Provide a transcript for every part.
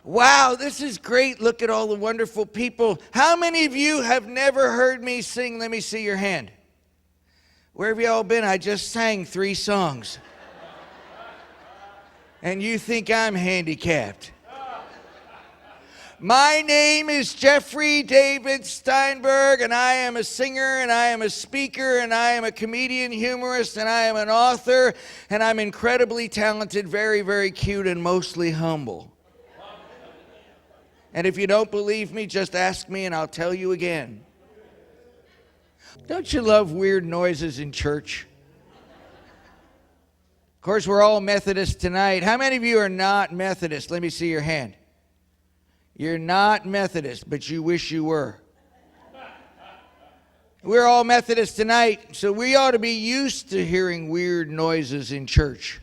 Wow, this is great. Look at all the wonderful people. How many of you have never heard me sing? Let me see your hand. Where have you all been? I just sang 3 songs. And you think I'm handicapped. My name is Jeffrey David Steinberg, and I am a singer, and I am a speaker, and I am a comedian, humorist, and I am an author, and I'm incredibly talented, very, very cute, and mostly humble. And if you don't believe me, just ask me and I'll tell you again. Don't you love weird noises in church? Of course, we're all Methodist tonight. How many of you are not Methodist? Let me see your hand. You're not Methodist, but you wish you were. We're all Methodist tonight, so we ought to be used to hearing weird noises in church.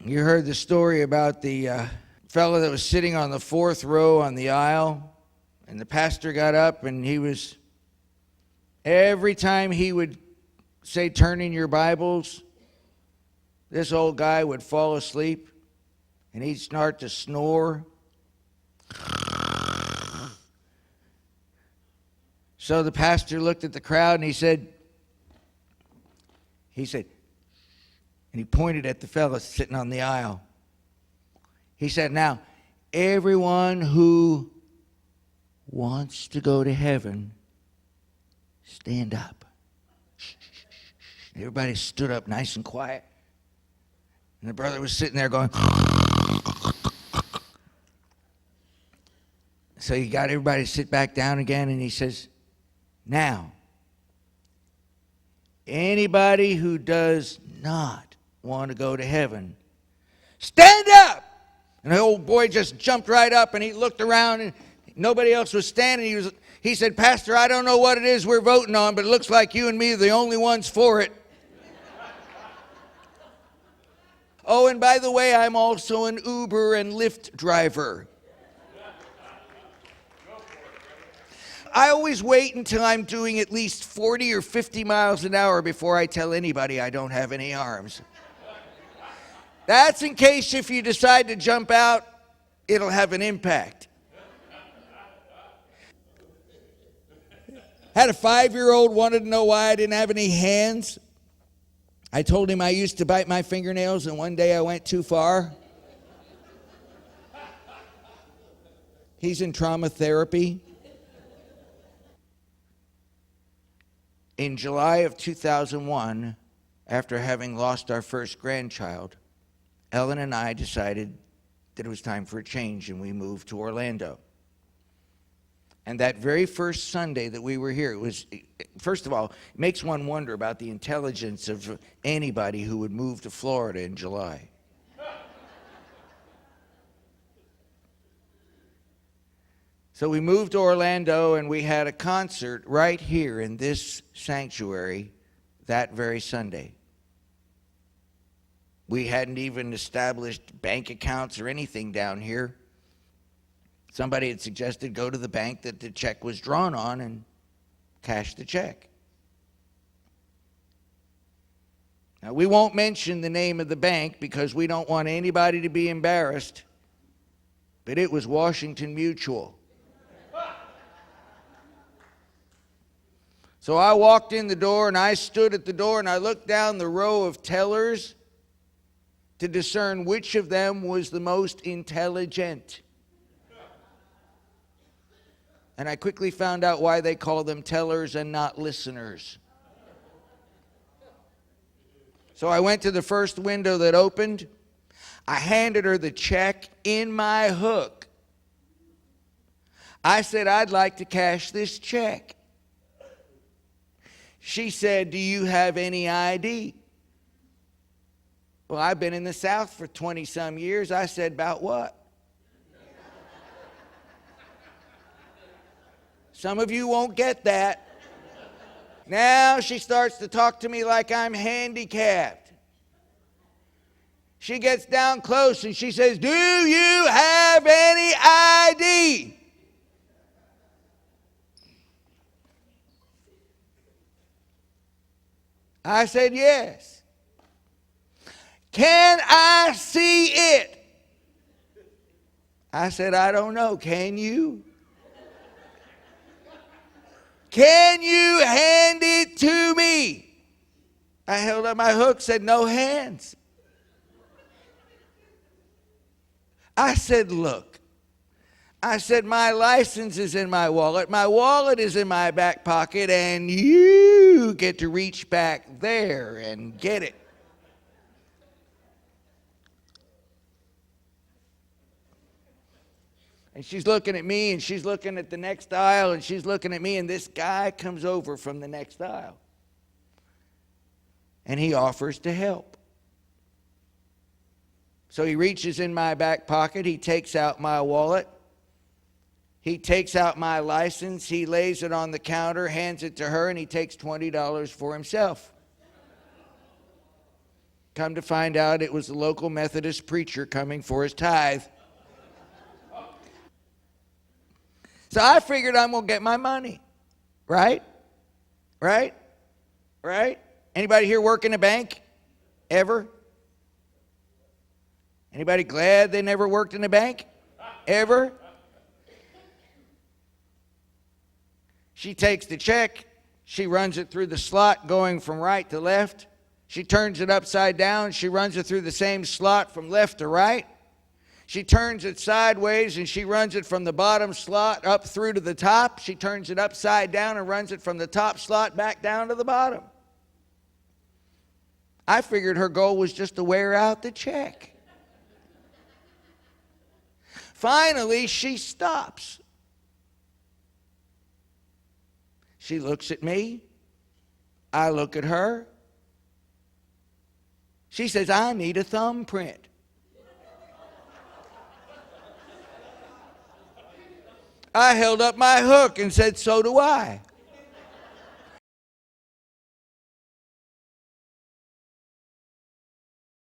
You heard the story about the fellow that was sitting on the 4th row on the aisle, and the pastor got up, and every time he would say, "Turn in your Bibles," this old guy would fall asleep, and he'd start to snore. So the pastor looked at the crowd, and he said, and he pointed at the fellow sitting on the aisle. He said, "Now, everyone who wants to go to heaven, stand up." Everybody stood up nice and quiet. And the brother was sitting there going. So he got everybody to sit back down again, and he says, "Now, anybody who does not want to go to heaven, stand up!" And the old boy just jumped right up, and he looked around, and nobody else was standing. He said, "Pastor, I don't know what it is we're voting on, but it looks like you and me are the only ones for it." Oh, and by the way, I'm also an Uber and Lyft driver. I always wait until I'm doing at least 40 or 50 miles an hour before I tell anybody I don't have any arms. That's in case if you decide to jump out, it'll have an impact. Had a 5-year-old wanted to know why I didn't have any hands. I told him I used to bite my fingernails, and one day I went too far. He's in trauma therapy. In July of 2001, after having lost our first grandchild, Ellen and I decided that it was time for a change, and we moved to Orlando. And that very first Sunday that we were here, first of all, it makes one wonder about the intelligence of anybody who would move to Florida in July. So we moved to Orlando, and we had a concert right here in this sanctuary that very Sunday. We hadn't even established bank accounts or anything down here. Somebody had suggested go to the bank that the check was drawn on and cash the check. Now, we won't mention the name of the bank because we don't want anybody to be embarrassed, but it was Washington Mutual. So I walked in the door, and I stood at the door, and I looked down the row of tellers to discern which of them was the most intelligent. And I quickly found out why they call them tellers and not listeners. So I went to the first window that opened. I handed her the check in my hook. I said, "I'd like to cash this check." She said, "Do you have any ID?" Well, I've been in the South for 20-some years. I said, "About what?" Some of you won't get that. Now she starts to talk to me like I'm handicapped. She gets down close and she says, "Do you have any ID?" I said, yes. Can I see it? I said, I don't know. Can you? Can you hand it to me? I held up my hook, said, no hands. I said, look. I said, my license is in my wallet. My wallet is in my back pocket, and you get to reach back there and get it. And she's looking at me, and she's looking at the next aisle, and she's looking at me, and this guy comes over from the next aisle. And he offers to help. So he reaches in my back pocket, he takes out my wallet, he takes out my license, he lays it on the counter, hands it to her, and he takes $20 for himself. Come to find out, it was the local Methodist preacher coming for his tithe. So I figured I'm going to get my money. Right? Right? Right? Anybody here work in a bank? Ever? Anybody glad they never worked in a bank? Ever? She takes the check. She runs it through the slot going from right to left. She turns it upside down. She runs it through the same slot from left to right. She turns it sideways and she runs it from the bottom slot up through to the top. She turns it upside down and runs it from the top slot back down to the bottom. I figured her goal was just to wear out the check. Finally, she stops. She looks at me. I look at her. She says, I need a thumbprint. I held up my hook and said, so do I.